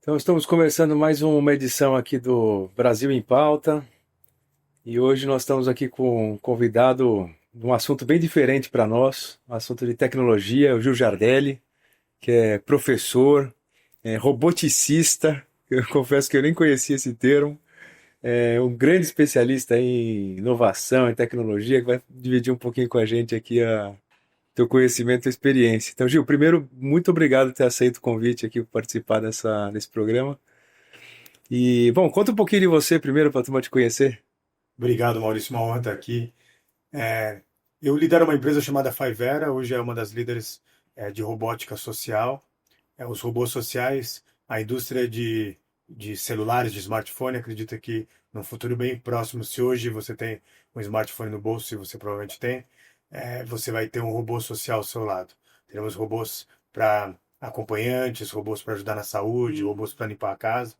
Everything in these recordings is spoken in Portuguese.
Então, estamos começando mais uma edição aqui do Brasil em Pauta e hoje nós estamos aqui com um convidado de um assunto bem diferente para nós, um assunto de tecnologia, o Gil Jardelli, que é professor, é roboticista, eu confesso que eu nem conhecia esse termo, é um grande especialista em inovação, em tecnologia, que vai dividir um pouquinho com a gente aqui teu conhecimento e experiência. Então, Gil, primeiro, muito obrigado por ter aceito o convite aqui para participar desse programa. E, bom, conta um pouquinho de você primeiro para a turma te conhecer. Obrigado, Maurício. Uma honra estar aqui. É, eu lidero uma empresa chamada Fiverr, hoje é uma das líderes de robótica social. Os robôs sociais, a indústria de celulares, de smartphone, acredita que num futuro bem próximo, se hoje você tem um smartphone no bolso, e você provavelmente tem, você vai ter um robô social ao seu lado. Teremos robôs para acompanhantes, robôs para ajudar na saúde, robôs para limpar a casa.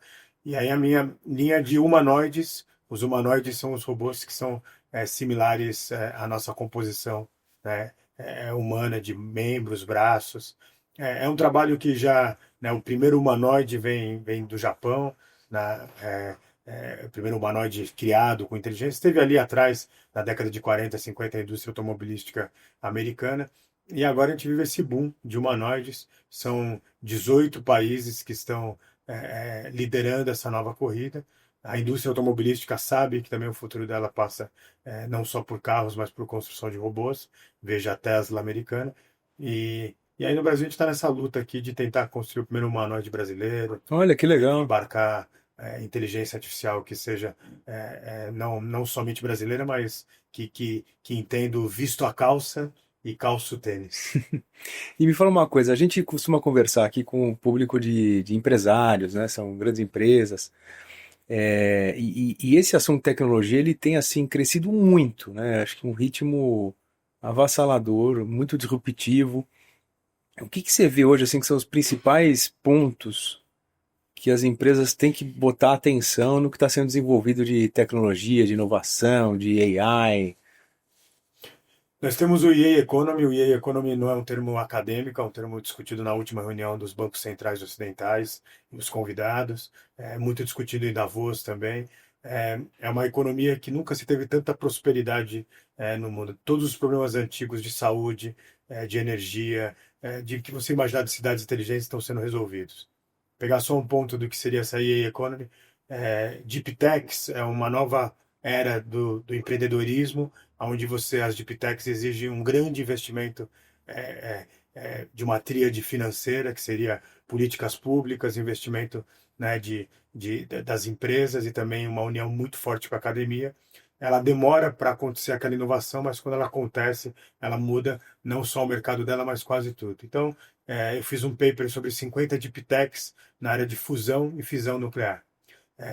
E aí a minha linha de humanoides, os humanoides são os robôs que são similares à nossa composição, né, humana, de membros, braços. É um trabalho que já, né, o primeiro humanoide vem do Japão, o primeiro humanoide criado com inteligência. Esteve ali atrás, na década de 40, 50, a indústria automobilística americana. E agora a gente vive esse boom de humanoides. São 18 países que estão liderando essa nova corrida. A indústria automobilística sabe que também o futuro dela passa não só por carros, mas por construção de robôs. Veja a Tesla americana. E aí no Brasil a gente está nessa luta aqui de tentar construir o primeiro humanoide brasileiro, Olha, que legal. embarcar inteligência artificial que seja não somente brasileira, mas que entenda o visto a calça e calço tênis. E me fala uma coisa, a gente costuma conversar aqui com o público de empresários, né? São grandes empresas. E esse assunto de tecnologia, ele tem, assim, crescido muito, né? Acho que um ritmo avassalador, muito disruptivo. O que que você vê hoje, assim, que são os principais pontos que as empresas têm que botar atenção no que está sendo desenvolvido de tecnologia, de inovação, de AI? Nós temos o EA Economy. O EA Economy não é um termo acadêmico, é um termo discutido na última reunião dos bancos centrais ocidentais e os convidados. É muito discutido em Davos também. É uma economia que nunca se teve tanta prosperidade no mundo. Todos os problemas antigos de saúde, de energia, de que você imaginar de cidades inteligentes estão sendo resolvidos. Pegar só um ponto do que seria essa EA Economy, Deep Techs é uma nova era do empreendedorismo, onde as Deep Techs exigem um grande investimento de uma tríade financeira, que seria políticas públicas, investimento, né, das empresas e também uma união muito forte com a academia. Ela demora para acontecer aquela inovação, mas quando ela acontece, ela muda não só o mercado dela, mas quase tudo. Então, eu fiz um paper sobre 50 Deep Techs na área de fusão e fissão nuclear.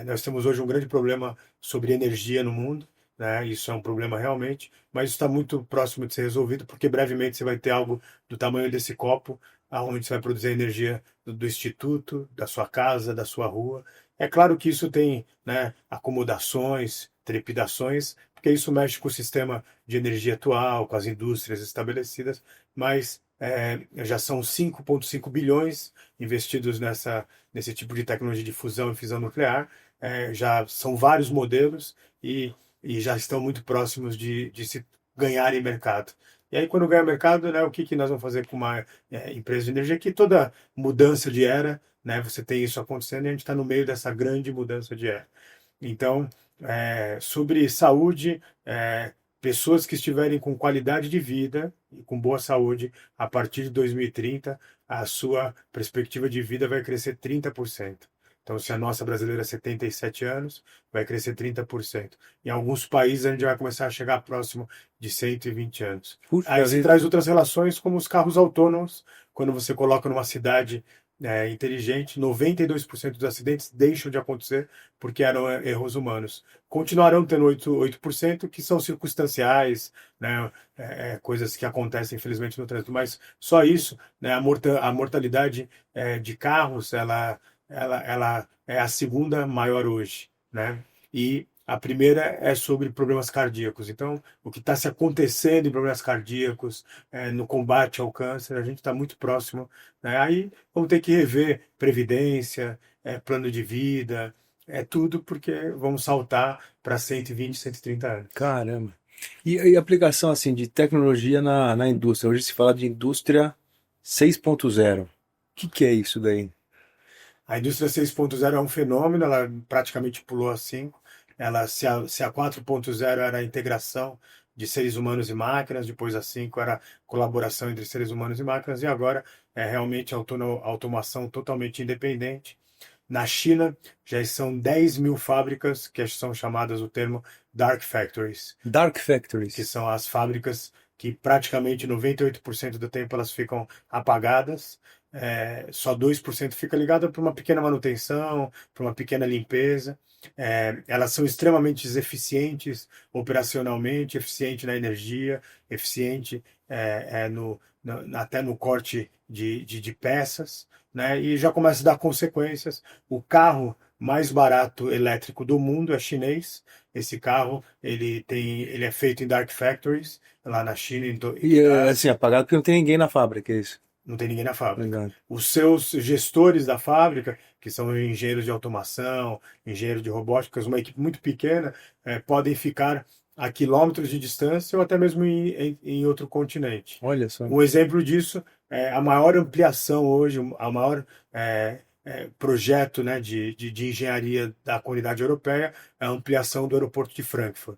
Nós temos hoje um grande problema sobre energia no mundo, né? Isso é um problema realmente, mas está muito próximo de ser resolvido, porque brevemente você vai ter algo do tamanho desse copo, aonde você vai produzir a energia do instituto, da sua casa, da sua rua. É claro que isso tem, né, acomodações, trepidações, porque isso mexe com o sistema de energia atual, com as indústrias estabelecidas, mas já são 5,5 bilhões investidos nesse tipo de tecnologia de fusão e fissão nuclear. Já são vários modelos e já estão muito próximos de se ganharem mercado. E aí, quando ganha mercado, né, o que nós vamos fazer com uma empresa de energia? Que toda mudança de era, né, você tem isso acontecendo e a gente está no meio dessa grande mudança de era. Então, sobre saúde, pessoas que estiverem com qualidade de vida e com boa saúde, a partir de 2030, a sua perspectiva de vida vai crescer 30%. Então, se a nossa brasileira é 77 anos, vai crescer 30%. Em alguns países, a gente vai começar a chegar próximo de 120 anos. Aí Puxa se vida. traz outras relações, como os carros autônomos. Quando você coloca numa cidade inteligente, 92% dos acidentes deixam de acontecer porque eram erros humanos. Continuarão tendo 8% que são circunstanciais, né, coisas que acontecem, infelizmente, no trânsito, mas só isso, né, a mortalidade de carros, ela é a segunda maior hoje, né? E a primeira é sobre problemas cardíacos. Então, o que está se acontecendo em problemas cardíacos, no combate ao câncer, a gente está muito próximo, né? Aí vamos ter que rever previdência, plano de vida, é tudo porque vamos saltar para 120, 130 anos. Caramba. E aplicação assim de tecnologia na indústria? Hoje se fala de indústria 6.0. O que é isso daí? A indústria 6.0 é um fenômeno, ela praticamente pulou a 5. Se a 4.0 era a integração de seres humanos e máquinas, depois a 5 era colaboração entre seres humanos e máquinas, e agora é realmente automação totalmente independente. Na China, já são 10 mil fábricas que são chamadas o termo Dark Factories, Dark que Factories. são as fábricas que praticamente 98% do tempo elas ficam apagadas. Só 2% fica ligada para uma pequena manutenção, para uma pequena limpeza. Elas são extremamente eficientes operacionalmente, eficiente na energia, eficiente até no corte de peças, né? E já começa a dar consequências. O carro mais barato elétrico do mundo é chinês. Esse carro ele é feito em dark factories lá na China E da assim, Ásia. apagado porque não tem ninguém na fábrica, é isso. Não tem ninguém na fábrica. Legal. Os seus gestores da fábrica, que são engenheiros de automação, engenheiros de robótica, uma equipe muito pequena, podem ficar a quilômetros de distância ou até mesmo em outro continente. Olha só. Um exemplo disso é a maior ampliação hoje, a maior projeto, né, de engenharia da comunidade europeia é a ampliação do aeroporto de Frankfurt.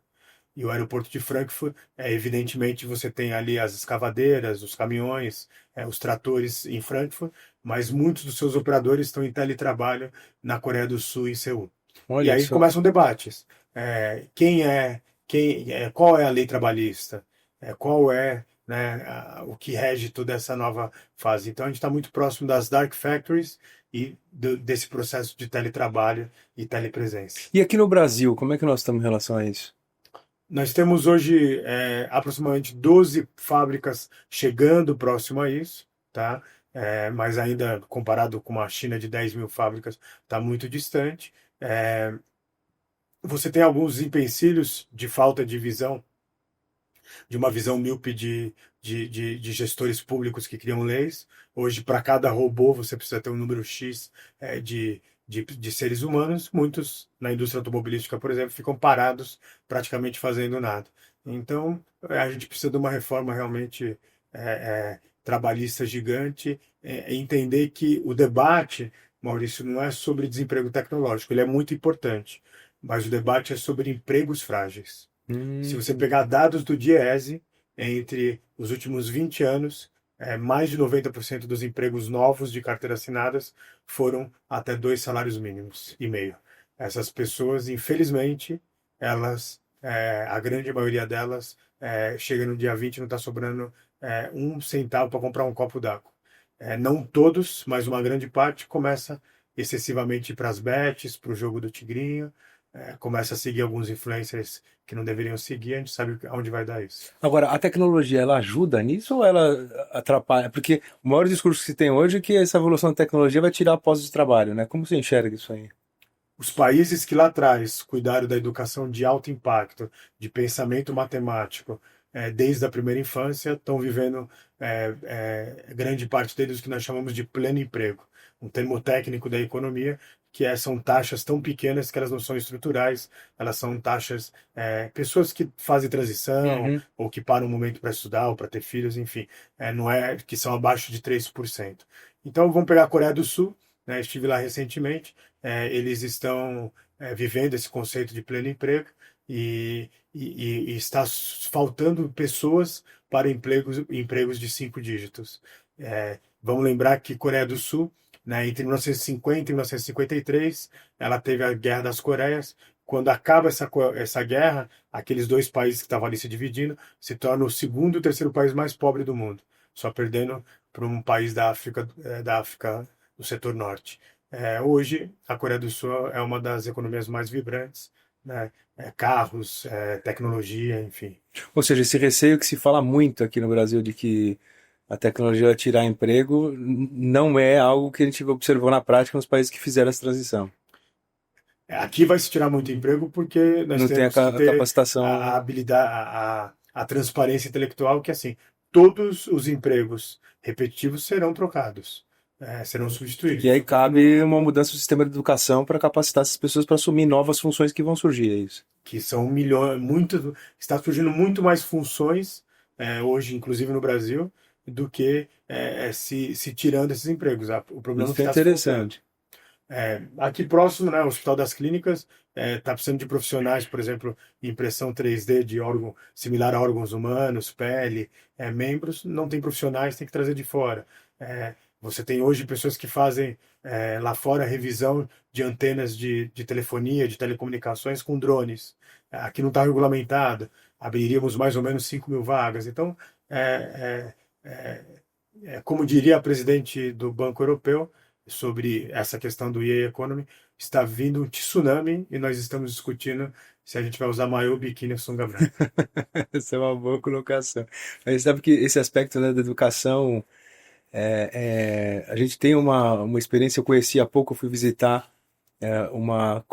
E o aeroporto de Frankfurt, evidentemente, você tem ali as escavadeiras, os caminhões, os tratores em Frankfurt, mas muitos dos seus operadores estão em teletrabalho na Coreia do Sul, em Seul. E Olha aí só. começam debates. Qual é a lei trabalhista? Qual é, né, o que rege toda essa nova fase? Então a gente está muito próximo das dark factories e desse processo de teletrabalho e telepresença. E aqui no Brasil, como é que nós estamos em relação a isso? Nós temos hoje aproximadamente 12 fábricas chegando próximo a isso, tá? Mas ainda comparado com uma China de 10 mil fábricas, está muito distante. Você tem alguns empecilhos de falta de visão, de uma visão míope de gestores públicos que criam leis. Hoje, para cada robô, você precisa ter um número X de seres humanos. Muitos, na indústria automobilística, por exemplo, ficam parados, praticamente fazendo nada. Então, a gente precisa de uma reforma realmente trabalhista gigante, entender que o debate, Maurício, não é sobre desemprego tecnológico, ele é muito importante, mas o debate é sobre empregos frágeis. Se você Hum, pegar dados do Diese, entre os últimos 20 anos, mais de 90% dos empregos novos de carteira assinadas foram até 2 salários mínimos e meio. Essas pessoas, infelizmente, a grande maioria delas, chega no dia 20 e não está sobrando 1 centavo para comprar um copo d'água. Não todos, mas uma grande parte começa excessivamente para as bets, para o jogo do tigrinho, começa a seguir alguns influencers que não deveriam seguir, a gente sabe aonde vai dar isso. Agora, a tecnologia, ela ajuda nisso ou ela atrapalha? Porque o maior discurso que se tem hoje é que essa evolução da tecnologia vai tirar postos de trabalho, né? Como você enxerga isso aí? Os países que lá atrás cuidaram da educação de alto impacto, de pensamento matemático, desde a primeira infância, estão vivendo grande parte deles o que nós chamamos de pleno emprego, um termo técnico da economia, são taxas tão pequenas que elas não são estruturais, elas são taxas, pessoas que fazem transição Uhum. ou que param um momento para estudar ou para ter filhos, enfim, não é que são abaixo de 3%. Então vamos pegar a Coreia do Sul, né, estive lá recentemente, eles estão vivendo esse conceito de pleno emprego e está faltando pessoas para empregos de 5 dígitos. Vamos lembrar que Coreia do Sul, né, entre 1950 e 1953, ela teve a Guerra das Coreias. Quando acaba essa guerra, aqueles dois países que estavam ali se dividindo se tornam o segundo e o terceiro país mais pobre do mundo, só perdendo para um país da África do setor norte. Hoje, a Coreia do Sul é uma das economias mais vibrantes, né? Carros, tecnologia, enfim. Ou seja, esse receio que se fala muito aqui no Brasil de que a tecnologia vai tirar emprego não é algo que a gente observou na prática nos países que fizeram essa transição. Aqui vai se tirar muito emprego porque nós Não tem temos que a ter a capacitação. habilidade, a transparência intelectual, que assim, todos os empregos repetitivos serão trocados. serão E substituídos. aí cabe uma mudança do sistema de educação para capacitar essas pessoas para assumir novas funções que vão surgir, é isso. Que são milhões, muito, está surgindo muito mais funções hoje, inclusive no Brasil, do que se tirando esses empregos. O problema é que Isso é está se colocando. interessante. Aqui próximo, né, o Hospital das Clínicas está precisando de profissionais, por exemplo, impressão 3D de órgão similar a órgãos humanos, pele, membros. Não tem profissionais, tem que trazer de fora. Você tem hoje pessoas que fazem lá fora revisão de antenas de telefonia, de telecomunicações com drones. Aqui não está regulamentado. Abriríamos mais ou menos 5.000 vagas. Então, é, é, como diria a presidente do Banco Europeu, sobre essa questão do EA Economy, está vindo um tsunami e nós estamos discutindo se a gente vai usar maiô, biquíni ou sunga branca. Essa é uma boa colocação. Mas sabe que esse aspecto, né, da educação, a gente tem uma experiência, eu conheci há pouco, eu fui visitar uma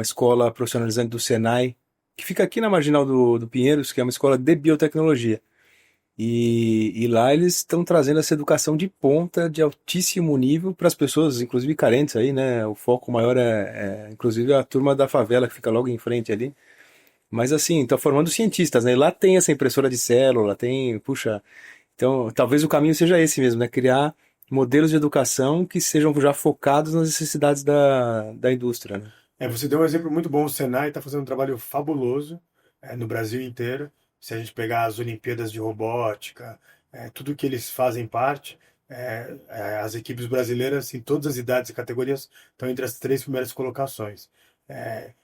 escola profissionalizante do Senai, que fica aqui na Marginal do Pinheiros, que é uma escola de biotecnologia. E lá eles estão trazendo essa educação de ponta, de altíssimo nível, para as pessoas, inclusive carentes aí, né? O foco maior inclusive, a turma da favela que fica logo em frente ali. Mas assim, está formando cientistas, né? E lá tem essa impressora de célula, tem, puxa, então talvez o caminho seja esse mesmo, né? Criar modelos de educação que sejam já focados nas necessidades da indústria, né? Você deu um exemplo muito bom. O Senai está fazendo um trabalho fabuloso no Brasil inteiro. Se a gente pegar as Olimpíadas de Robótica, tudo que eles fazem parte, as equipes brasileiras, em todas as idades e categorias, estão entre as 3 primeiras colocações,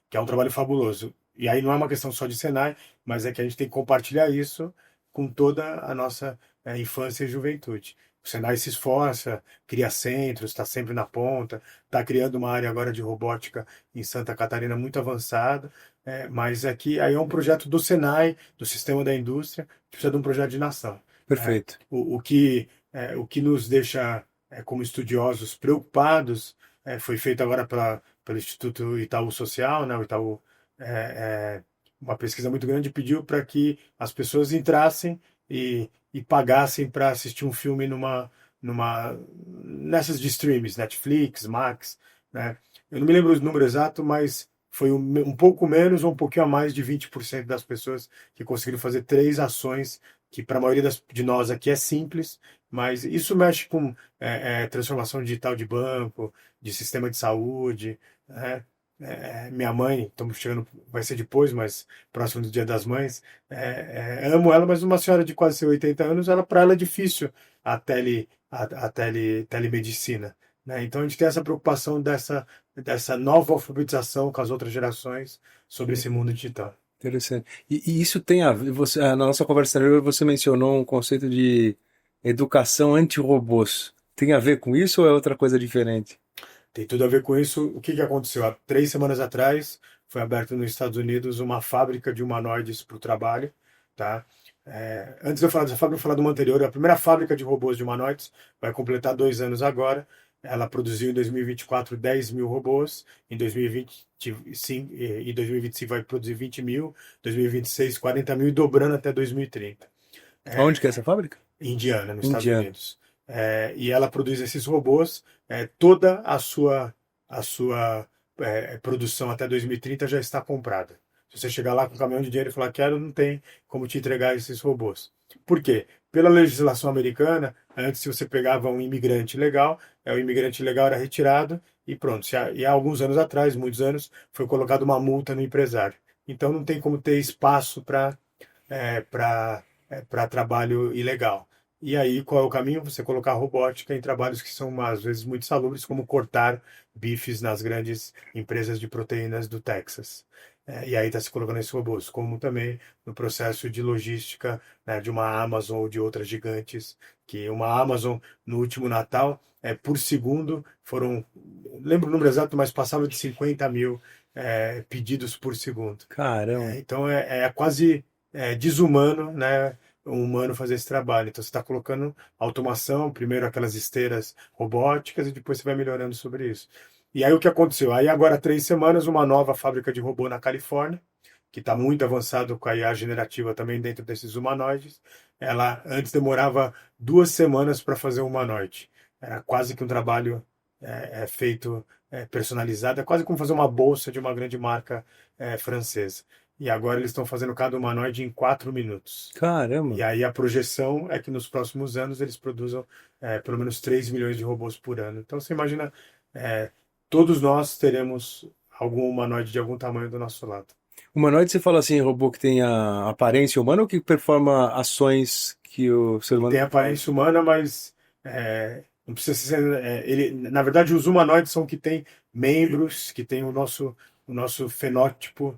que é um trabalho fabuloso. E aí não é uma questão só de Senai, mas é que a gente tem que compartilhar isso com toda a nossa infância e juventude. O Senai se esforça, cria centros, está sempre na ponta, está criando uma área agora de robótica em Santa Catarina muito avançada, mas aqui aí é um projeto do Senai, do sistema da indústria, que precisa de um projeto de nação. Perfeito. O que nos deixa, como estudiosos, preocupados, foi feito agora pelo Instituto Itaú Social, né, o Itaú, é, é, uma pesquisa muito grande, pediu para que as pessoas entrassem e pagassem para assistir um filme nessas de streams, Netflix, Max, né? Eu não me lembro o número exato, mas foi um pouco menos ou um pouquinho a mais de 20% das pessoas que conseguiram fazer 3 ações que para a maioria de nós aqui é simples, mas isso mexe com transformação digital de banco, de sistema de saúde, né? Minha mãe, estamos chegando, vai ser depois, mas próximo do Dia das Mães, amo ela, mas uma senhora de quase 80 anos, para ela é difícil a telemedicina, né? Então a gente tem essa preocupação dessa nova alfabetização com as outras gerações sobre esse mundo digital. Interessante. E isso tem a ver, na nossa conversa anterior você mencionou um conceito de educação anti-robôs. Tem a ver com isso ou é outra coisa diferente? Tem tudo a ver com isso. O que aconteceu? Há 3 semanas atrás foi aberta nos Estados Unidos uma fábrica de humanoides para o trabalho, tá? Antes de eu falar dessa fábrica, eu vou falar de uma anterior. A primeira fábrica de robôs de humanoides vai completar 2 anos agora. Ela produziu em 2024 10.000 robôs, em 2025, e 2025 vai produzir 20.000, 2026 40.000 e dobrando até 2030. Onde que é essa fábrica? Indiana, nos Estados Indiana. Unidos. E ela produz esses robôs, toda a sua produção até 2030 já está comprada. Se você chegar lá com um caminhão de dinheiro e falar quero, não tem como te entregar esses robôs. Por quê? Pela legislação americana, antes se você pegava um imigrante legal, o imigrante legal era retirado e pronto. E há alguns anos atrás, muitos anos, foi colocada uma multa no empresário. Então não tem como ter espaço para trabalho ilegal. E aí, qual é o caminho? Você colocar robótica em trabalhos que são, às vezes, muito salubres, como cortar bifes nas grandes empresas de proteínas do Texas. E aí está se colocando esses robôs, como também no processo de logística, né, de uma Amazon ou de outras gigantes, que uma Amazon, no último Natal, por segundo, foram, lembro o número exato, mas passava de 50.000 pedidos por segundo. Caramba. Então é quase desumano, né, um humano fazer esse trabalho. Então você está colocando automação, primeiro aquelas esteiras robóticas e depois você vai melhorando sobre isso. E aí o que aconteceu? Aí agora há 3 semanas uma nova fábrica de robô na Califórnia, que está muito avançado com a IA generativa também dentro desses humanoides. Ela antes demorava 2 semanas para fazer um humanoide. era quase que um trabalho feito personalizado, é quase como fazer uma bolsa de uma grande marca francesa. E agora eles estão fazendo cada humanoide em 4 minutos. E Caramba! aí a projeção é que nos próximos anos eles produzam pelo menos 3 milhões de robôs por ano. Então você imagina, é, todos nós teremos algum humanoide de algum tamanho do nosso lado. Humanoide, você fala assim, robô que tem a aparência humana ou que performa ações que o ser Que humano tem não faz? aparência humana, mas não precisa ser. Na verdade, os humanoides são que têm membros, que têm o nosso fenótipo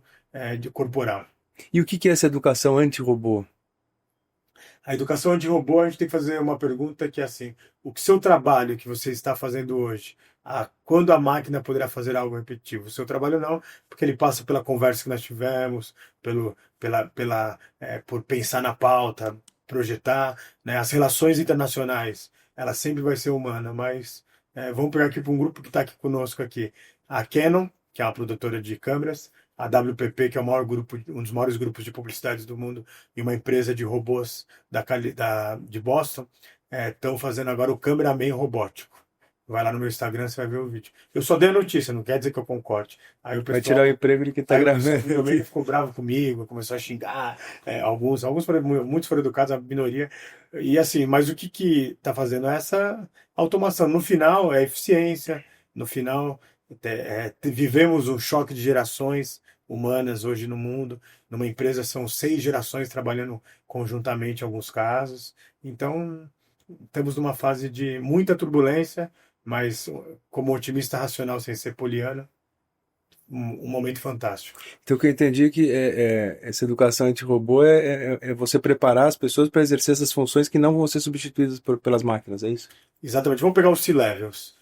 de corporal. E o que é essa educação anti-robô? A educação de robô, a gente tem que fazer uma pergunta que é assim: o que seu trabalho que você está fazendo hoje, quando a máquina poderá fazer algo repetitivo? O seu trabalho não, porque ele passa pela conversa que nós tivemos, por pensar na pauta, projetar, né? As relações internacionais, ela sempre vai ser humana, mas vamos pegar aqui para um grupo que está aqui conosco aqui. A Canon, que é uma produtora de câmeras, a WPP, que é o maior grupo, um dos maiores grupos de publicidade do mundo, e uma empresa de robôs de Boston, estão fazendo agora o cameraman robótico. Vai lá no meu Instagram, você vai ver o vídeo. Eu só dei a notícia, não quer dizer que eu concorde. Aí o Vai tirar o pessoal, emprego de quem está aí o pessoal gravando no meio aqui. ficou bravo comigo, começou a xingar, alguns foram, muitos foram educados, a minoria. E assim, mas o que que está fazendo? Essa automação. No final, é eficiência. No final, vivemos um choque de gerações humanas hoje no mundo. Numa empresa são 6 gerações trabalhando conjuntamente em alguns casos. Então, estamos numa fase de muita turbulência, mas como otimista racional sem ser poliana, um momento fantástico. Então, o que eu entendi é que essa educação anti-robô é você preparar as pessoas para exercer essas funções que não vão ser substituídas pelas máquinas, é isso? Exatamente. Vamos pegar os C-levels.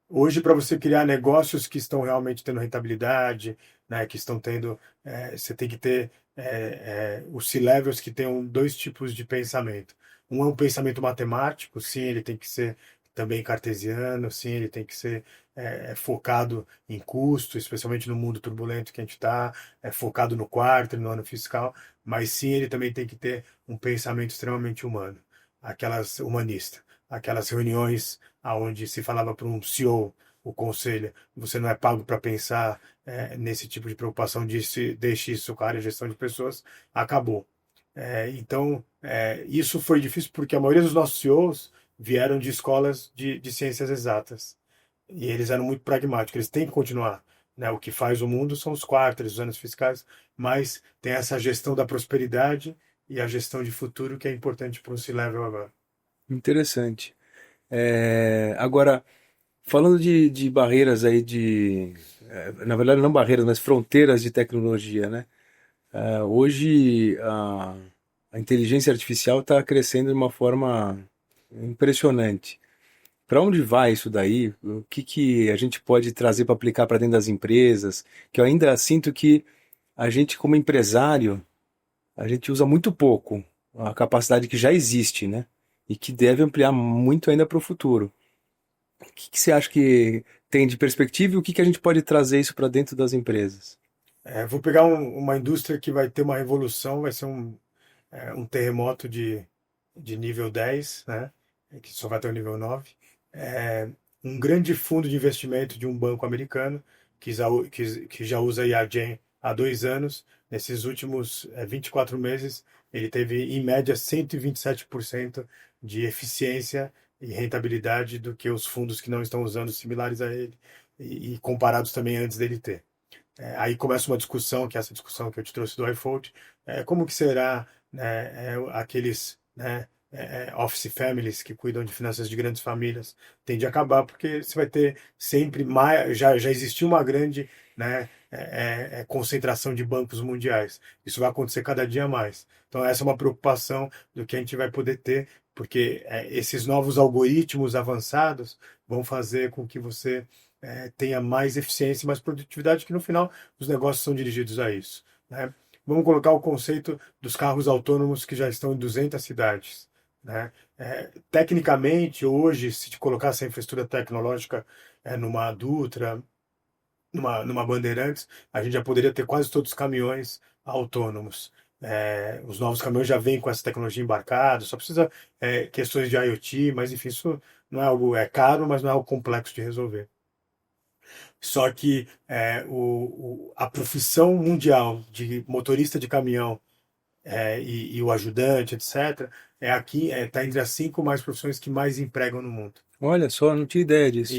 Hoje, para você criar negócios que estão realmente tendo rentabilidade, né, que estão tendo, você tem que ter os C-levels que tenham dois tipos de pensamento. Um é um pensamento matemático, sim, ele tem que ser também cartesiano, sim, ele tem que ser focado em custo, especialmente no mundo turbulento que a gente está, focado no quarto, no ano fiscal, mas sim, ele também tem que ter um pensamento extremamente humano, humanista, aquelas reuniões aonde se falava para um CEO, o conselho, você não é pago para pensar nesse tipo de preocupação, deixe isso com a área de gestão de pessoas, acabou. Então, isso foi difícil porque a maioria dos nossos CEOs vieram de escolas de ciências exatas. E eles eram muito pragmáticos, eles têm que continuar. Né? O que faz o mundo são os quartos, os anos fiscais, mas tem essa gestão da prosperidade e a gestão de futuro que é importante para o C-Level agora. Interessante. Agora, falando de barreiras aí na verdade não barreiras, mas fronteiras de tecnologia, né? Hoje a inteligência artificial está crescendo de uma forma impressionante. Para onde vai isso daí? O que a gente pode trazer para aplicar para dentro das empresas? Que eu ainda sinto que a gente, como empresário, a gente usa muito pouco a capacidade que já existe, né? E que deve ampliar muito ainda para o futuro. O que você acha que tem de perspectiva e o que a gente pode trazer isso para dentro das empresas? Vou pegar uma indústria que vai ter uma revolução, vai ser um terremoto de nível 10, né? Que só vai ter o nível 9. É, um grande fundo de investimento de um banco americano que já usa IAGEN há 2 anos. Nesses últimos 24 meses, ele teve, em média, 127% de eficiência e rentabilidade do que os fundos que não estão usando similares a ele e comparados também antes dele ter. Aí começa uma discussão, que é essa discussão que eu te trouxe do iFold, como que será, né, aqueles, né, office families que cuidam de finanças de grandes famílias, tende a acabar porque você vai ter sempre mais, já existiu uma grande, né, concentração de bancos mundiais. Isso vai acontecer cada dia mais. Então essa é uma preocupação do que a gente vai poder ter, porque esses novos algoritmos avançados vão fazer com que você tenha mais eficiência e mais produtividade, que no final os negócios são dirigidos a isso. Né? Vamos colocar o conceito dos carros autônomos que já estão em 200 cidades. Né? Tecnicamente, hoje, se te colocar essa infraestrutura tecnológica numa Dutra, numa Bandeirantes, a gente já poderia ter quase todos os caminhões autônomos. Os novos caminhões já vêm com essa tecnologia embarcada, só precisa questões de IoT, mas enfim, isso não é algo caro, mas não é algo complexo de resolver. Só que a profissão mundial de motorista de caminhão e o ajudante, etc., está entre as 5 mais profissões que mais empregam no mundo. Olha só, não tinha ideia disso.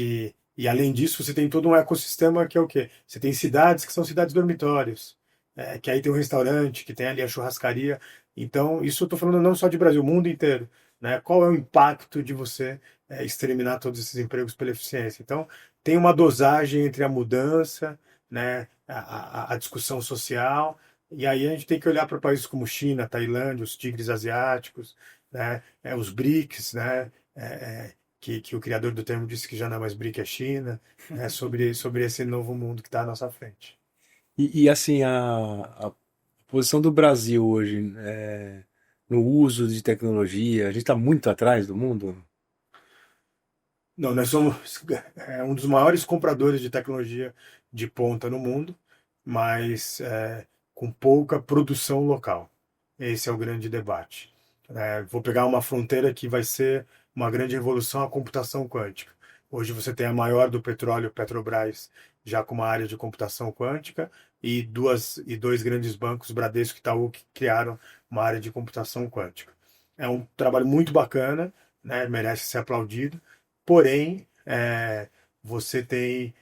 E além disso, você tem todo um ecossistema que é o quê? Você tem cidades que são cidades dormitórios, que aí tem um restaurante, que tem ali a churrascaria. Então, isso eu estou falando não só de Brasil, o mundo inteiro. Né? Qual é o impacto de você exterminar todos esses empregos pela eficiência? Então, tem uma dosagem entre a mudança, né, a discussão social, e aí a gente tem que olhar para países como China, Tailândia, os tigres asiáticos, né, os BRICS, né, que o criador do termo disse que já não é mais BRIC, é China, sobre esse novo mundo que está à nossa frente. E assim, a posição do Brasil hoje no uso de tecnologia, a gente está muito atrás do mundo? Não, nós somos um dos maiores compradores de tecnologia de ponta no mundo, mas com pouca produção local. Esse é o grande debate. Vou pegar uma fronteira que vai ser uma grande revolução, a computação quântica. Hoje você tem a maior do petróleo, Petrobras, já com uma área de computação quântica, e dois grandes bancos, Bradesco e Itaú, que criaram uma área de computação quântica. É um trabalho muito bacana, né, merece ser aplaudido, porém, você tem.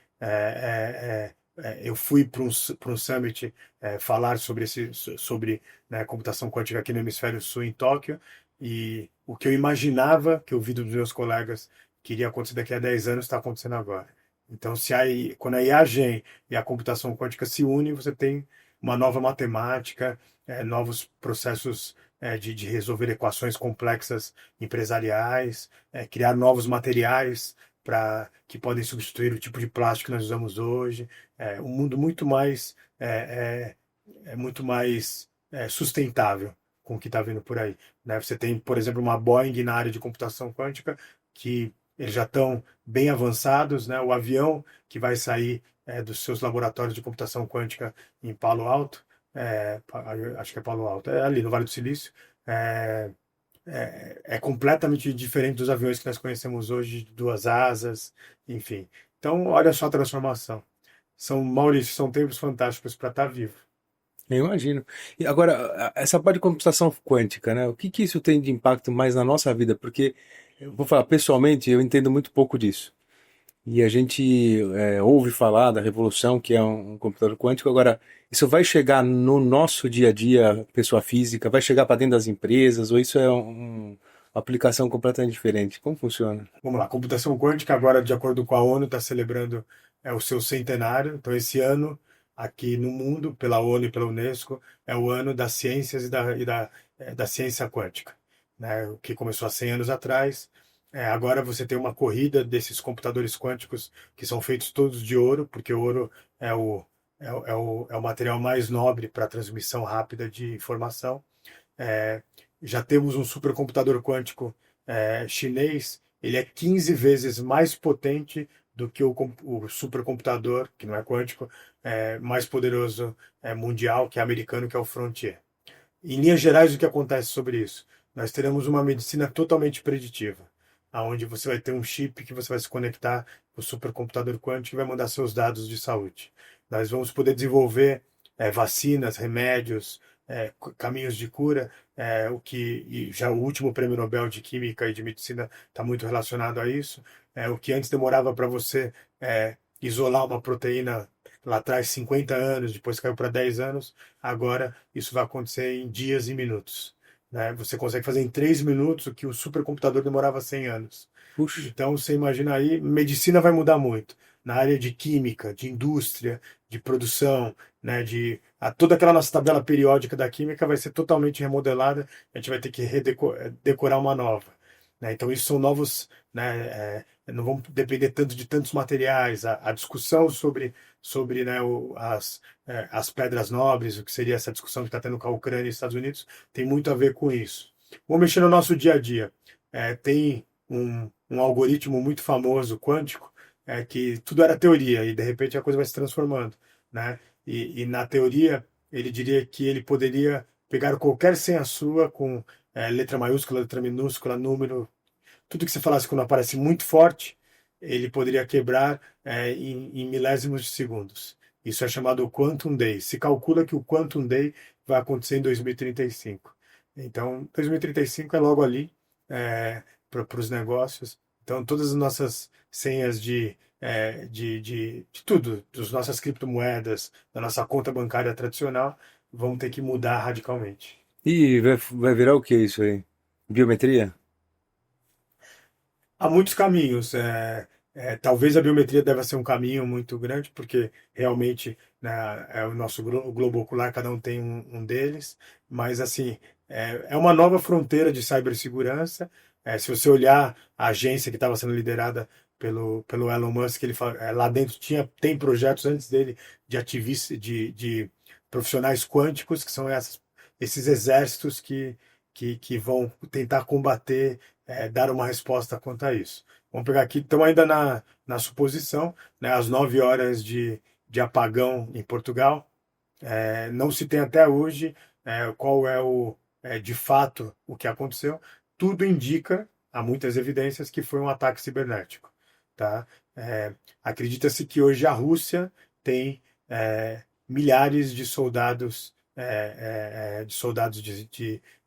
Eu fui para um summit falar sobre né, computação quântica aqui no Hemisfério Sul, em Tóquio, e o que eu imaginava, que eu vi dos meus colegas que iria acontecer daqui a 10 anos, está acontecendo agora. Então, quando a IA-Gen e a computação quântica se unem, você tem uma nova matemática, novos processos de resolver equações complexas empresariais, criar novos materiais que podem substituir o tipo de plástico que nós usamos hoje. Um mundo muito mais sustentável com o que está vindo por aí. Né? Você tem, por exemplo, uma Boeing na área de computação quântica que eles já estão bem avançados, né? O avião que vai sair dos seus laboratórios de computação quântica em Palo Alto, acho que é Palo Alto, é ali no Vale do Silício, é, é completamente diferente dos aviões que nós conhecemos hoje, de 2 asas, enfim. Então, olha só a transformação. Maurício, são tempos fantásticos para estar vivo. Eu imagino. E agora, essa parte de computação quântica, né? O que que isso tem de impacto mais na nossa vida? Porque, eu vou falar, pessoalmente, eu entendo muito pouco disso. E a gente ouve falar da revolução que é um computador quântico. Agora, isso vai chegar no nosso dia a dia, pessoa física? Vai chegar para dentro das empresas? Ou isso é uma aplicação completamente diferente? Como funciona? Vamos lá, computação quântica agora, de acordo com a ONU, está celebrando o seu centenário. Então, esse ano, aqui no mundo, pela ONU e pela Unesco, é o ano das ciências da ciência quântica, né? O que começou há 100 anos atrás. Agora você tem uma corrida desses computadores quânticos que são feitos todos de ouro, porque o ouro é o material mais nobre para a transmissão rápida de informação. É, Já temos um supercomputador quântico chinês, ele é 15 vezes mais potente do que o supercomputador, que não é quântico, mais poderoso mundial, que é americano, que é o Frontier. Em linhas gerais, o que acontece sobre isso? Nós teremos uma medicina totalmente preditiva, aonde você vai ter um chip que você vai se conectar com o supercomputador quântico e vai mandar seus dados de saúde. Nós vamos poder desenvolver vacinas, remédios, caminhos de cura, e já o último prêmio Nobel de Química e de Medicina está muito relacionado a isso. O que antes demorava para você isolar uma proteína lá atrás 50 anos, depois caiu para 10 anos, agora isso vai acontecer em dias e minutos. Né? Você consegue fazer em 3 minutos o que o supercomputador demorava 100 anos. Puxa, Então, você imagina aí, medicina vai mudar muito. Na área de química, de indústria, de produção, né, toda aquela nossa tabela periódica da química vai ser totalmente remodelada, a gente vai ter que decorar uma nova. Né? Então, isso são novos, né, não vão depender tanto de tantos materiais. A discussão sobre né, as pedras nobres, o que seria essa discussão que está tendo com a Ucrânia e Estados Unidos, tem muito a ver com isso. Vamos mexer no nosso dia a dia. Tem um algoritmo muito famoso, quântico, que tudo era teoria e de repente a coisa vai se transformando. Né? E na teoria, ele diria que ele poderia pegaram qualquer senha sua com letra maiúscula, letra minúscula, número, tudo que você falasse quando aparece muito forte, ele poderia quebrar em milésimos de segundos. Isso é chamado Quantum Day. Se calcula que o Quantum Day vai acontecer em 2035. Então, 2035 é logo ali para os negócios. Então, todas as nossas senhas de tudo, das nossas criptomoedas, da nossa conta bancária tradicional, vão ter que mudar radicalmente. E vai virar o que isso aí? Biometria? Há muitos caminhos. Talvez a biometria deva ser um caminho muito grande, porque realmente, né, é o nosso globo ocular, cada um tem um deles, mas assim, é uma nova fronteira de cibersegurança. Se você olhar a agência que estava sendo liderada pelo Elon Musk, lá dentro tem projetos antes dele de ativistas, de profissionais quânticos, que são esses exércitos que vão tentar combater, dar uma resposta quanto a isso. Vamos pegar aqui, estamos ainda na suposição, né, às 9 horas de apagão em Portugal. Não se tem até hoje qual é de fato o que aconteceu. Tudo indica, há muitas evidências, que foi um ataque cibernético. Tá? Acredita-se que hoje a Rússia tem milhares de soldados,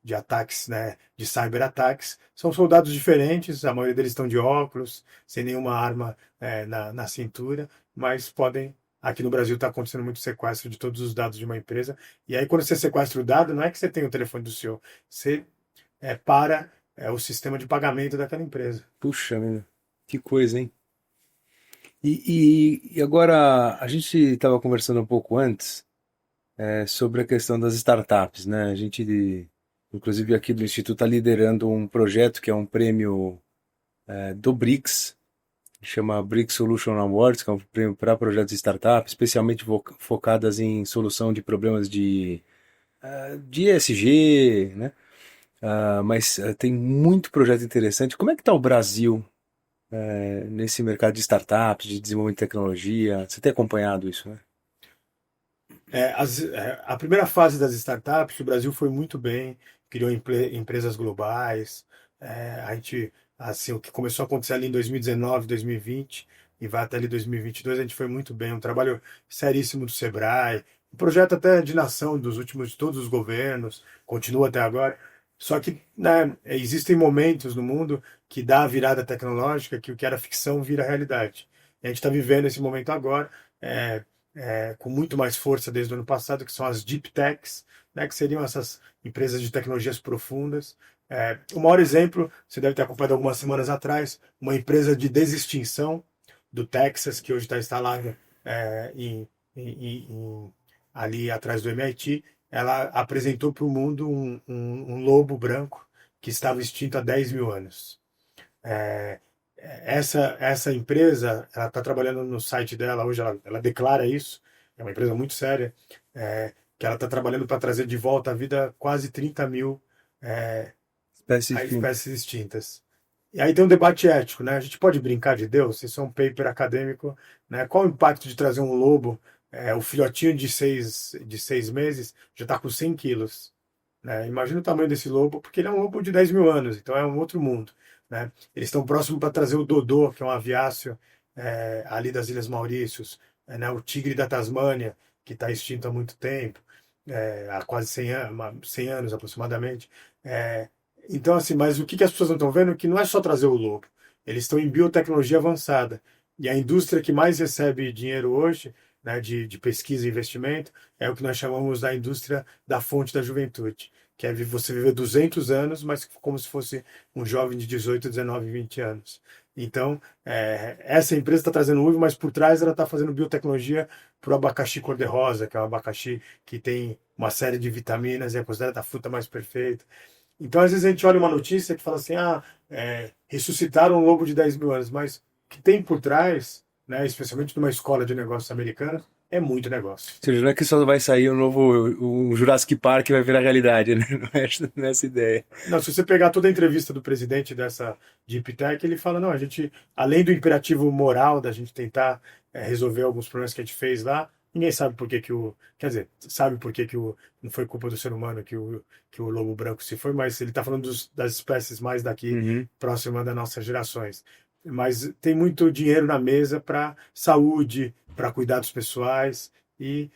de ataques, né, de cyberataques. São soldados diferentes, a maioria deles estão de óculos, sem nenhuma arma na cintura, mas podem. Aqui no Brasil está acontecendo muito sequestro de todos os dados de uma empresa. E aí, quando você sequestra o dado, não é que você tem o telefone do senhor, você para o sistema de pagamento daquela empresa. Puxa, vida, que coisa, hein? E agora, a gente estava conversando um pouco antes sobre a questão das startups, né? A gente, inclusive aqui do Instituto, está liderando um projeto que é um prêmio do BRICS, que chama BRICS Solution Awards, que é um prêmio para projetos de startup, especialmente focadas em solução de problemas de ESG, né? Mas tem muito projeto interessante. Como é que está o Brasil nesse mercado de startups, de desenvolvimento de tecnologia? Você tem acompanhado isso, né? A primeira fase das startups, o Brasil foi muito bem, criou empresas globais. A gente, assim, o que começou a acontecer ali em 2019, 2020 e vai até ali 2022, a gente foi muito bem. Um trabalho seríssimo do Sebrae, um projeto até de nação dos últimos de todos os governos, continua até agora. Só que, né, existem momentos no mundo que dá a virada tecnológica, que o que era ficção vira realidade. E a gente está vivendo esse momento agora. É, com muito mais força desde o ano passado, que são as Deep Techs, né, que seriam essas empresas de tecnologias profundas. O maior exemplo, você deve ter acompanhado algumas semanas atrás, uma empresa de desextinção do Texas, que hoje está instalada ali atrás do MIT, ela apresentou para o mundo um lobo branco que estava extinto há 10 mil anos. É, essa empresa, ela está trabalhando no site dela hoje, ela declara isso, é uma empresa muito séria, que ela está trabalhando para trazer de volta à vida quase 30 mil é, Espécie extinta. espécies extintas. E aí tem um debate ético, né? A gente pode brincar de Deus, isso é um paper acadêmico, né? Qual o impacto de trazer um lobo, o filhotinho de seis meses já está com 100 quilos, né? Imagina o tamanho desse lobo, porque ele é um lobo de 10 mil anos, então é um outro mundo, né? Eles estão próximos para trazer o Dodô, que é um aviáceo ali das Ilhas Maurícios, né? O tigre da Tasmânia, que está extinto há muito tempo, há quase 100 anos aproximadamente. É, então, assim, mas o que as pessoas não estão vendo é que não é só trazer o lobo, eles estão em biotecnologia avançada. E a indústria que mais recebe dinheiro hoje, né, de pesquisa e investimento, é o que nós chamamos da indústria da fonte da juventude, que é você viver 200 anos, mas como se fosse um jovem de 18, 19, 20 anos. Então, essa empresa está trazendo uva, mas por trás ela está fazendo biotecnologia para o abacaxi cor-de-rosa, que é um abacaxi que tem uma série de vitaminas e é considerada a fruta mais perfeita. Então, às vezes a gente olha uma notícia que fala assim, ressuscitaram um lobo de 10 mil anos, mas o que tem por trás, né, especialmente numa escola de negócios americana, é muito negócio. Ou seja, não é que só vai sair um novo um Jurassic Park e vai virar realidade, né? Não é essa ideia. Não, se você pegar toda a entrevista do presidente dessa Deep Tech, ele fala, não, a gente, além do imperativo moral da gente tentar resolver alguns problemas que a gente fez lá, Ninguém sabe por que que o... Quer dizer, sabe por que que o... Não foi culpa do ser humano que o lobo branco se foi, mas ele está falando das espécies mais daqui, Uhum. próxima das nossas gerações. Mas tem muito dinheiro na mesa para saúde, para cuidados pessoais, e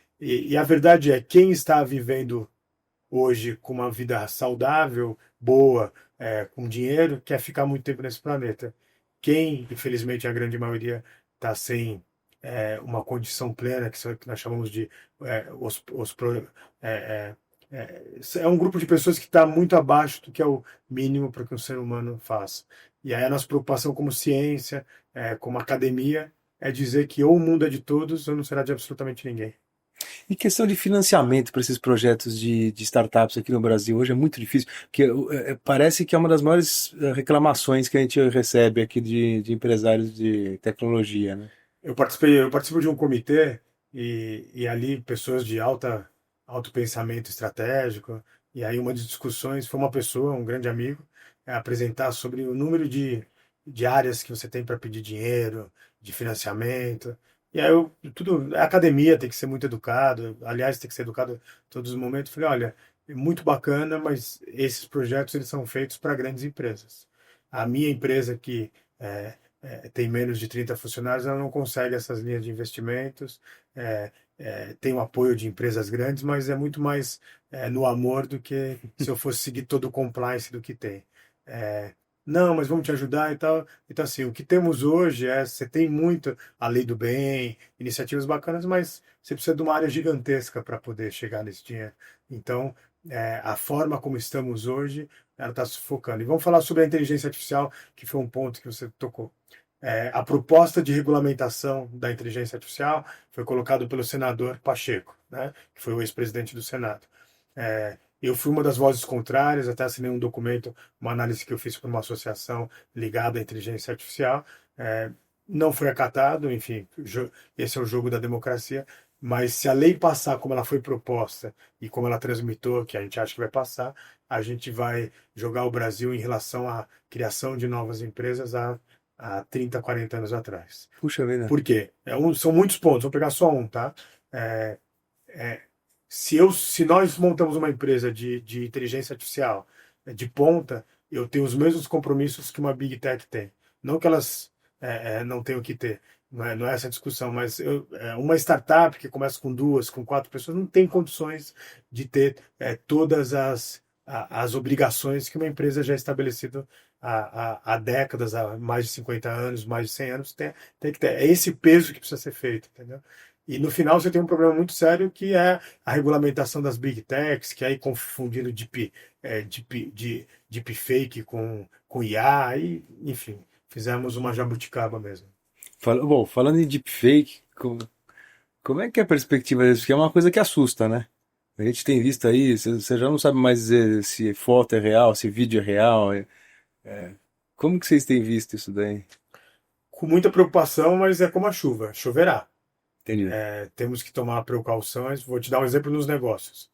a verdade é, quem está vivendo hoje com uma vida saudável, boa, com dinheiro, quer ficar muito tempo nesse planeta. Quem, infelizmente, a grande maioria está sem uma condição plena, que nós chamamos de é, é um grupo de pessoas que está muito abaixo do que é o mínimo para que um ser humano faça. E aí a nossa preocupação como ciência, como academia, é dizer que ou o mundo é de todos ou não será de absolutamente ninguém. E questão de financiamento para esses projetos de startups aqui no Brasil hoje é muito difícil, porque parece que é uma das maiores reclamações que a gente recebe aqui de empresários de tecnologia, né? Eu participo de um comitê e ali pessoas de alto pensamento estratégico, e aí uma das discussões foi uma pessoa, um grande amigo, apresentar sobre o número de áreas que você tem para pedir dinheiro, de financiamento. E aí a academia tem que ser muito educado, aliás, tem que ser educado em todos os momentos. Eu falei, olha, é muito bacana, mas esses projetos eles são feitos para grandes empresas. A minha empresa que é, tem menos de 30 funcionários, ela não consegue essas linhas de investimentos, tem o apoio de empresas grandes, mas é muito mais no amor do que se eu fosse seguir todo o compliance do que tem. É, não, mas vamos te ajudar e tal. Então, assim, o que temos hoje você tem muito a lei do bem, iniciativas bacanas, mas você precisa de uma área gigantesca para poder chegar nesse dinheiro. Então, a forma como estamos hoje, ela está sufocando. E vamos falar sobre a inteligência artificial, que foi um ponto que você tocou. A proposta de regulamentação da inteligência artificial foi colocado pelo senador Pacheco, né, que foi o ex-presidente do Senado. Eu fui uma das vozes contrárias, até assinei um documento, uma análise que eu fiz para uma associação ligada à inteligência artificial. Não foi acatado, enfim, esse é o jogo da democracia, mas se a lei passar como ela foi proposta e como ela transmitou, que a gente acha que vai passar, a gente vai jogar o Brasil em relação à criação de novas empresas há 30, 40 anos atrás. Puxa vida. Por quê? São muitos pontos, vou pegar só um, tá? É, é, se nós montamos uma empresa de inteligência artificial de ponta, eu tenho os mesmos compromissos que uma Big Tech tem. Não que elas não tenham que ter, não é essa a discussão, mas uma startup que começa com duas, com quatro pessoas, não tem condições de ter todas as obrigações que uma empresa já estabelecida há décadas, há mais de 50 anos, mais de 100 anos, tem que ter. É esse peso que precisa ser feito, entendeu? E no final você tem um problema muito sério que é a regulamentação das big techs, que aí confundindo deepfake com IA, e, enfim, fizemos uma jabuticaba mesmo. Bom, falando em deepfake, como é que é a perspectiva disso? Porque é uma coisa que assusta, né? A gente tem visto aí, você já não sabe mais dizer se foto é real, se vídeo é real. Como que vocês têm visto isso daí? Com muita preocupação, mas é como a chuva, choverá. Entendi. Temos que tomar precauções. Vou te dar um exemplo nos negócios.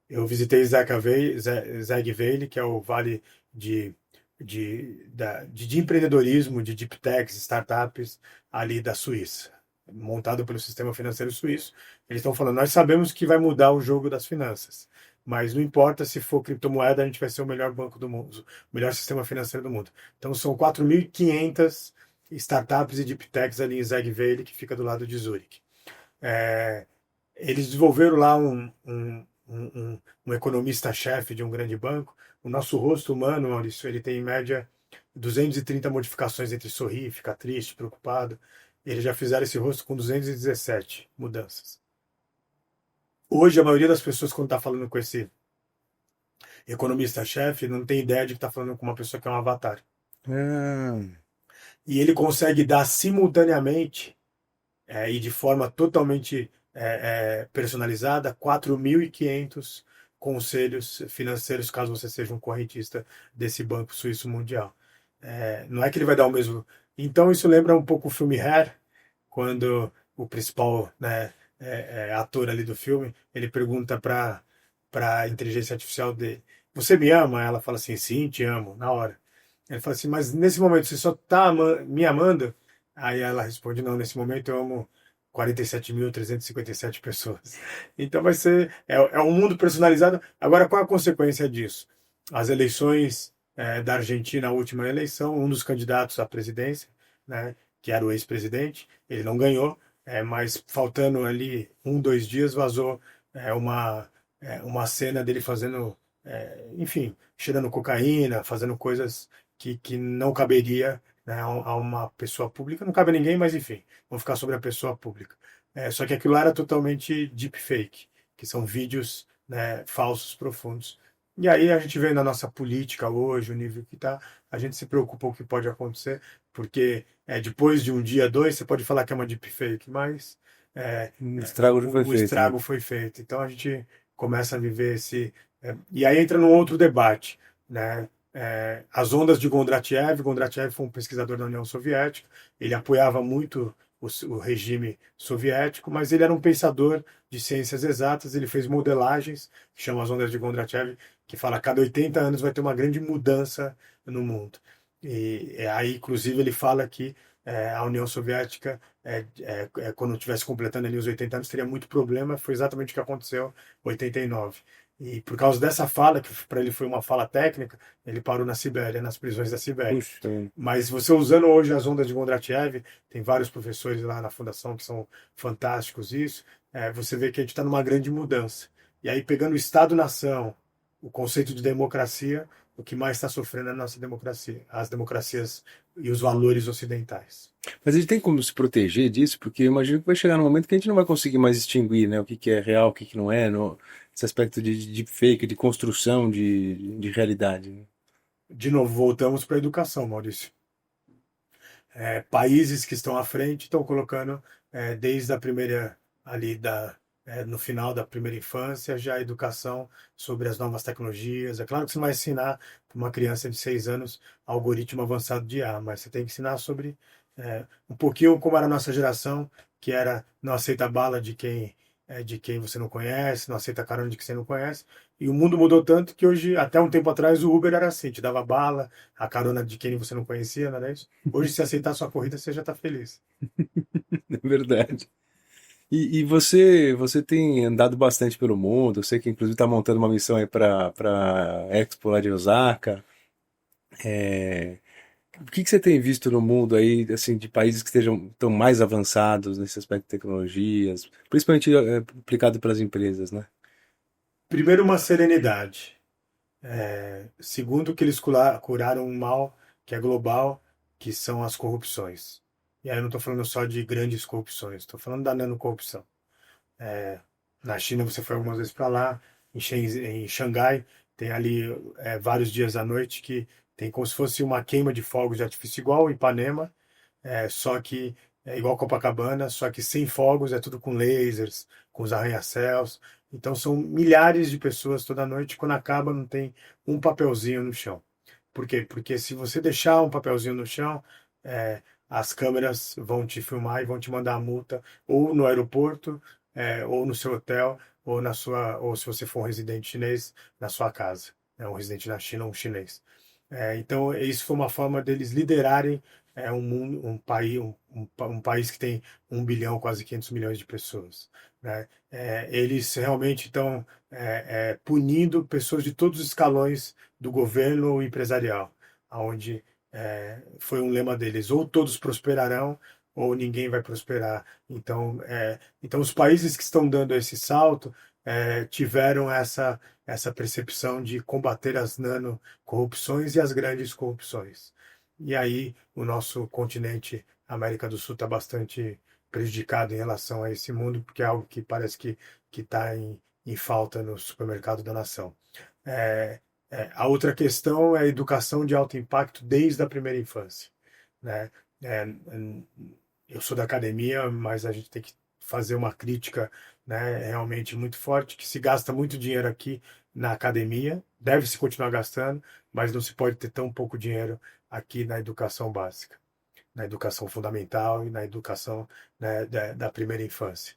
Eu visitei Zegvale, que é o vale de, de empreendedorismo, de deep techs, startups ali da Suíça, montado pelo sistema financeiro suíço. Eles estão falando, nós sabemos que vai mudar o jogo das finanças, mas não importa se for criptomoeda, a gente vai ser o melhor banco do mundo, o melhor sistema financeiro do mundo. Então são 4.500 startups e deep techs ali em Zegvale, que fica do lado de Zurique. É, Eles desenvolveram lá um economista-chefe de um grande banco. O nosso rosto humano, Maurício, ele tem em média 230 modificações entre sorrir, ficar triste, preocupado. Eles já fizeram esse rosto com 217 mudanças. Hoje, a maioria das pessoas, quando está falando com esse economista-chefe, não tem ideia de que está falando com uma pessoa que é um avatar. Ah, E ele consegue dar simultaneamente e de forma totalmente personalizada 4.500 conselhos financeiros, caso você seja um correntista desse Banco Suíço Mundial. Não é que ele vai dar o mesmo. Então, isso lembra um pouco o filme Hair, quando o principal, né, ator ali do filme, ele pergunta para a inteligência artificial dele: Você me ama? Ela fala assim: Sim, te amo, na hora. Ele fala assim: Mas nesse momento você só está me amando? Aí ela responde: Não, nesse momento eu amo 47.357 pessoas. Então vai ser é um mundo personalizado. Agora, qual a consequência disso? As eleições da Argentina, a última eleição, um dos candidatos à presidência, né, que era o ex-presidente, ele não ganhou, mas faltando ali 2 dias vazou uma cena dele fazendo, enfim, cheirando cocaína, fazendo coisas que não caberia, né, a uma pessoa pública. Não cabe a ninguém, mas enfim, vamos ficar sobre a pessoa pública. Só que aquilo lá era totalmente deepfake, que são vídeos, né, falsos profundos. E aí a gente vê na nossa política hoje, o nível que está, a gente se preocupa com o que pode acontecer, porque depois de um dia, dois, você pode falar que é uma deepfake, mas é, O estrago já foi o feito, né? estrago foi feito. Então a gente começa a viver esse. E aí entra num outro debate, né? As ondas de Gondratiev foi um pesquisador da União Soviética, ele apoiava muito o regime soviético, mas ele era um pensador de ciências exatas, ele fez modelagens, que chamam as ondas de Gondratiev, que fala que cada 80 anos vai ter uma grande mudança no mundo. E aí, inclusive, ele fala que a União Soviética, quando estivesse completando ali os 80 anos, teria muito problema. Foi exatamente o que aconteceu em 89. E por causa dessa fala, que para ele foi uma fala técnica, ele parou na Sibéria, nas prisões da Sibéria. Puxa, Mas você usando hoje as ondas de Gondratiev, tem vários professores lá na fundação que são fantásticos isso, você vê que a gente está numa grande mudança. E aí, pegando o Estado-nação, o conceito de democracia, o que mais está sofrendo é a nossa democracia, as democracias e os valores ocidentais. mas a gente tem como se proteger disso, porque eu imagino que vai chegar num momento que a gente não vai conseguir mais distinguir, né, o que que é real, o que que não é, no, esse aspecto de deepfake, de construção de realidade, né? De novo, voltamos para a educação, Maurício. Países que estão à frente estão colocando, desde a primeira, ali no final da primeira infância, já a educação sobre as novas tecnologias. É claro que você não vai ensinar para uma criança de 6 anos algoritmo avançado de IA, mas você tem que ensinar sobre um pouquinho como era a nossa geração, que era não aceita bala de quem você não conhece, não aceita carona de quem você não conhece. E o mundo mudou tanto que hoje, até um tempo atrás, o Uber era assim, te dava bala, a carona de quem você não conhecia, não era isso? Hoje, se aceitar a sua corrida, você já está feliz. É verdade. E você tem andado bastante pelo mundo, eu sei que inclusive está montando uma missão aí para Expo lá de Osaka. O que que você tem visto no mundo aí, assim, de países que estão mais avançados nesse aspecto de tecnologias, principalmente aplicado pelas empresas, né? Primeiro, uma serenidade. Segundo, que eles curaram um mal que é global, que são as corrupções. E aí eu não estou falando só de grandes corrupções, estou falando da nanocorrupção. Na China, você foi algumas vezes para lá, em Xangai, tem ali vários dias à noite que tem como se fosse uma queima de fogos de artifício igual Ipanema, só que é igual Copacabana, só que sem fogos, é tudo com lasers, com os arranha-céus. Então são milhares de pessoas toda noite, quando acaba não tem um papelzinho no chão. Por quê? Porque se você deixar um papelzinho no chão, as câmeras vão te filmar e vão te mandar a multa ou no aeroporto, ou no seu hotel, ou se você for um residente chinês, na sua casa. Um residente na China ou um chinês. Então, isso foi uma forma deles liderarem um mundo, um país que tem 1 bilhão, quase 500 milhões de pessoas. Né? Eles realmente estão punindo pessoas de todos os escalões do governo empresarial, onde foi um lema deles: ou todos prosperarão, ou ninguém vai prosperar. Então os países que estão dando esse salto tiveram essa percepção de combater as nanocorrupções e as grandes corrupções. E aí o nosso continente, América do Sul, está bastante prejudicado em relação a esse mundo, porque é algo que parece que está em falta no supermercado da nação. A outra questão é a educação de alto impacto desde a primeira infância. Né? É, eu sou da academia, mas a gente tem que fazer uma crítica, né, realmente muito forte, que se gasta muito dinheiro aqui na academia, deve-se continuar gastando, mas não se pode ter tão pouco dinheiro aqui na educação básica, na educação fundamental e na educação, né, da primeira infância.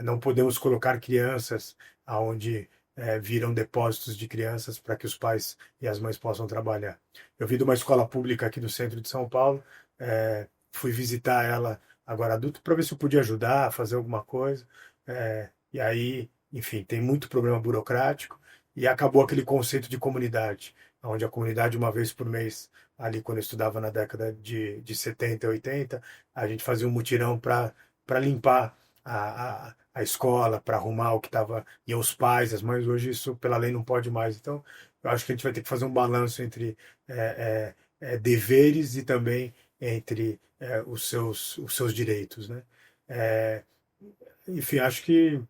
Não podemos colocar crianças aonde viram depósitos de crianças para que os pais e as mães possam trabalhar. Eu vim de uma escola pública aqui do centro de São Paulo, fui visitar ela agora adulto, para ver se eu podia ajudar, fazer alguma coisa. E aí, enfim, tem muito problema burocrático e acabou aquele conceito de comunidade, onde a comunidade, uma vez por mês, ali quando eu estudava na década de 70, 80, a gente fazia um mutirão para limpar a escola, para arrumar o que estava. Iam os pais, as mães, hoje isso pela lei não pode mais. Então, eu acho que a gente vai ter que fazer um balanço entre deveres e também entre os seus direitos, né? É, enfim, acho que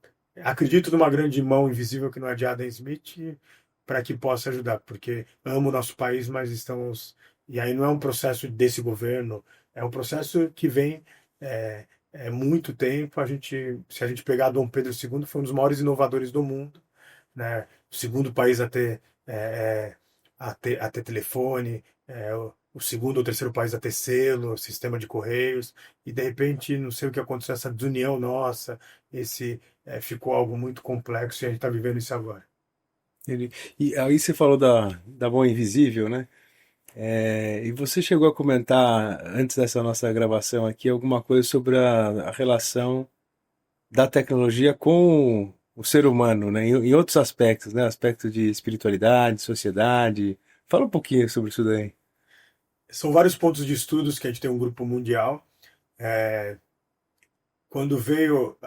acredito numa grande mão invisível que não é de Adam Smith para que possa ajudar, porque amo o nosso país, mas estamos. E aí não é um processo desse governo, é um processo que vem muito tempo. Se a gente pegar Dom Pedro II, foi um dos maiores inovadores do mundo, né? O segundo país a ter telefone, o segundo ou terceiro país a ter selo, sistema de correios, e de repente, não sei o que aconteceu, essa desunião nossa, ficou algo muito complexo e a gente está vivendo isso agora. E aí você falou da mão invisível, né? E você chegou a comentar, antes dessa nossa gravação aqui, alguma coisa sobre a relação da tecnologia com o ser humano, né? Em outros aspectos, né? Aspecto de espiritualidade, sociedade. Fala um pouquinho sobre isso daí. São vários pontos de estudos que a gente tem um grupo mundial. Quando veio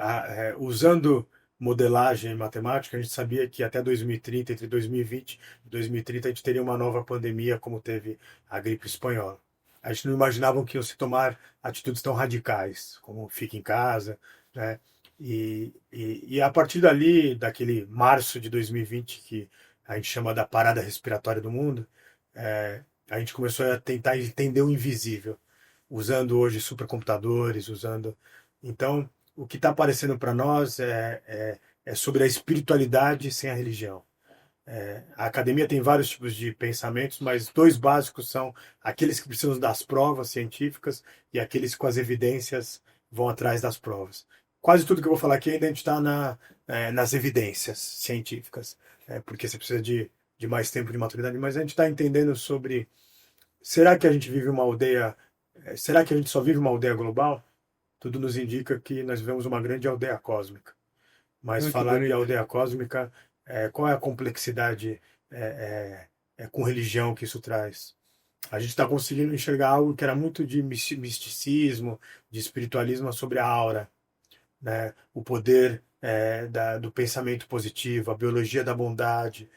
usando modelagem matemática, a gente sabia que até 2030, entre 2020 e 2030, a gente teria uma nova pandemia, como teve a gripe espanhola. A gente não imaginava que iam se tomar atitudes tão radicais, como fique em casa, né? E a partir dali, daquele março de 2020, que a gente chama da parada respiratória do mundo, a gente começou a tentar entender o invisível, usando hoje supercomputadores, usando. Então, o que está aparecendo para nós é sobre a espiritualidade sem a religião. A academia tem vários tipos de pensamentos, mas dois básicos são aqueles que precisam das provas científicas e aqueles que com as evidências vão atrás das provas. Quase tudo que eu vou falar aqui ainda a gente está nas evidências científicas, porque você precisa de mais tempo de maturidade, mas a gente está entendendo sobre. Será que a gente vive uma aldeia? Será que a gente só vive uma aldeia global? Tudo nos indica que nós vivemos uma grande aldeia cósmica. Mas Ah, que falar de bonito. aldeia cósmica, qual é a complexidade com religião que isso traz? A gente está conseguindo enxergar algo que era muito de misticismo, de espiritualismo sobre a aura, né? O poder do pensamento positivo, a biologia da bondade,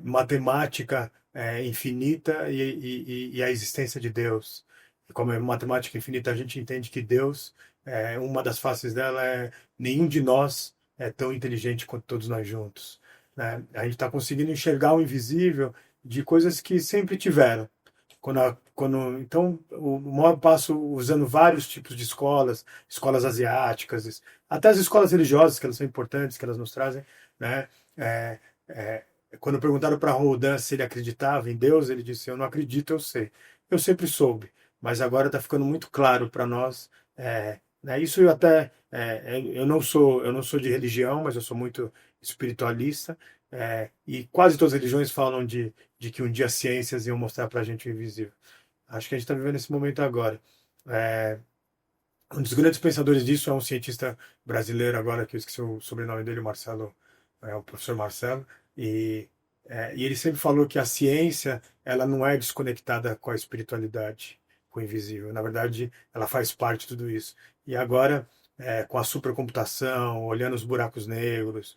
matemática infinita e a existência de Deus. E como é matemática infinita, a gente entende que Deus, uma das faces dela é nenhum de nós é tão inteligente quanto todos nós juntos, né? A gente está conseguindo enxergar o invisível de coisas que sempre tiveram. Então, o maior passo usando vários tipos de escolas, escolas asiáticas, até as escolas religiosas, que elas são importantes, que elas nos trazem, né? É, é, Quando perguntaram para Rodin se ele acreditava em Deus, ele disse: "Eu não acredito, eu sei. Eu sempre soube, mas agora está ficando muito claro para nós." Né? Isso eu não sou de religião, mas eu sou muito espiritualista. E quase todas as religiões falam de que um dia as ciências iam mostrar para a gente o invisível. Acho que a gente está vivendo esse momento agora. É, um dos grandes pensadores disso é um cientista brasileiro agora, que eu esqueci o sobrenome dele, Marcelo, o professor Marcelo, e ele sempre falou que a ciência ela não é desconectada com a espiritualidade, com o invisível. Na verdade, ela faz parte de tudo isso. E agora, com a supercomputação, olhando os buracos negros,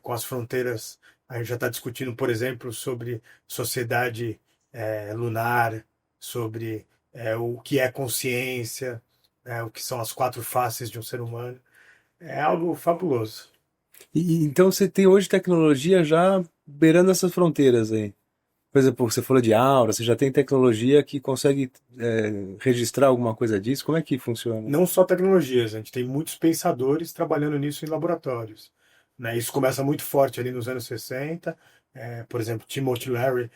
com as fronteiras, a gente já está discutindo, por exemplo, sobre sociedade lunar, sobre o que é consciência, o que são as quatro faces de um ser humano. É algo fabuloso. Então você tem hoje tecnologia já beirando essas fronteiras aí. Por exemplo, você falou de aura, você já tem tecnologia que consegue registrar alguma coisa disso? Como é que funciona? Não só tecnologias, a gente tem muitos pensadores trabalhando nisso em laboratórios, né? Isso começa muito forte ali nos anos 60, por exemplo, Timothy Leary,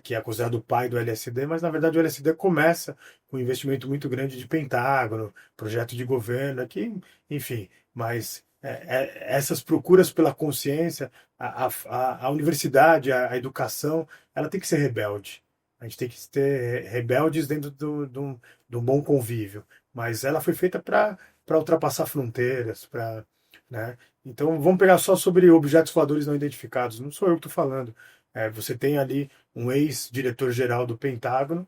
que é considerado o pai do LSD, mas na verdade o LSD começa com um investimento muito grande de Pentágono, projeto de governo, aqui, enfim, mas essas procuras pela consciência, a universidade, a educação, ela tem que ser rebelde. A gente tem que ter rebeldes dentro de um bom convívio. mas ela foi feita para ultrapassar fronteiras, para, né? Então vamos pegar só sobre objetos voadores não identificados. Não sou eu que estou falando. Você tem ali um ex-diretor-geral do Pentágono,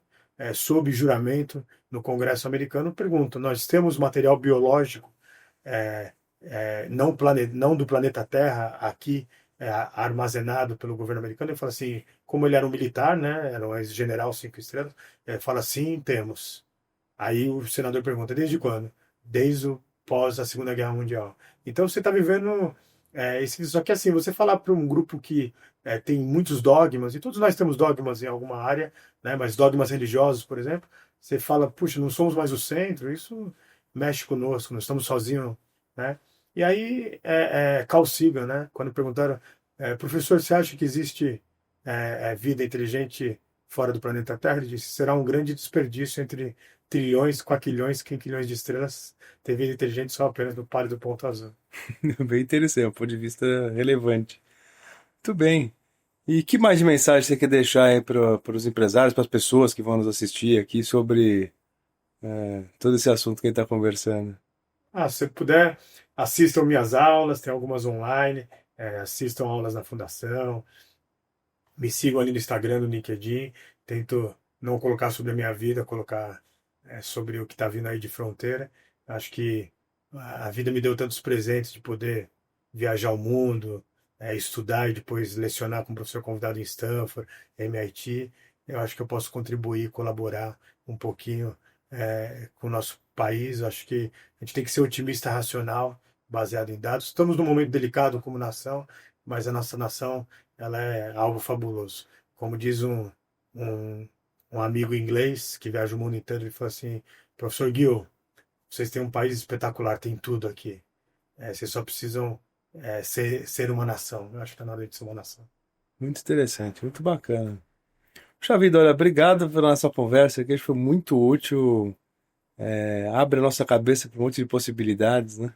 sob juramento no Congresso americano, pergunta: nós temos material biológico é, não do planeta Terra aqui armazenado pelo governo americano? Ele fala assim, como ele era um militar, né, era um ex-general 5 estrelas, fala sim, temos. Aí o senador pergunta, desde quando? Desde o pós a Segunda Guerra Mundial. Então você está vivendo só que assim, você falar para um grupo que tem muitos dogmas, e todos nós temos dogmas em alguma área, né, mas dogmas religiosos, por exemplo, você fala, puxa, não somos mais o centro, isso mexe conosco, nós estamos sozinhos, né? E aí, Carl Sagan, né, quando perguntaram, professor, você acha que existe vida inteligente fora do planeta Terra? Ele disse, será um grande desperdício entre trilhões, quaquilhões, quinquilhões de estrelas ter vida inteligente só apenas no pálido ponto azul. Bem interessante, um ponto de vista relevante. Muito bem. E que mais de mensagem você quer deixar aí para os empresários, para as pessoas que vão nos assistir aqui sobre todo esse assunto que a gente está conversando? Se você puder, assistam minhas aulas, tem algumas online, assistam aulas na Fundação, me sigam ali no Instagram, no LinkedIn, tento não colocar sobre a minha vida, colocar sobre o que está vindo aí de fronteira. Acho que a vida me deu tantos presentes de poder viajar o mundo, estudar e depois lecionar como professor convidado em Stanford, MIT. Eu acho que eu posso contribuir, colaborar um pouquinho com o nosso país. Eu acho que a gente tem que ser otimista racional, baseado em dados. Estamos num momento delicado como nação, mas a nossa nação ela é algo fabuloso. Como diz um, um amigo inglês que viaja o mundo inteiro, ele falou assim, professor Gil, vocês têm um país espetacular, tem tudo aqui. Vocês só precisam ser uma nação. Eu acho que está na hora de ser uma nação. Muito interessante, muito bacana. Puxa vida, olha, obrigado pela nossa conversa aqui, acho que foi muito útil, abre a nossa cabeça para um monte de possibilidades, né?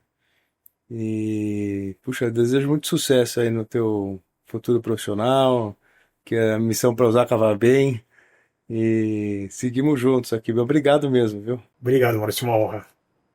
E, puxa, eu desejo muito sucesso aí no teu futuro profissional, que a missão para Osaka vá bem, e seguimos juntos aqui. Obrigado mesmo, viu? Obrigado, Maurício, uma honra.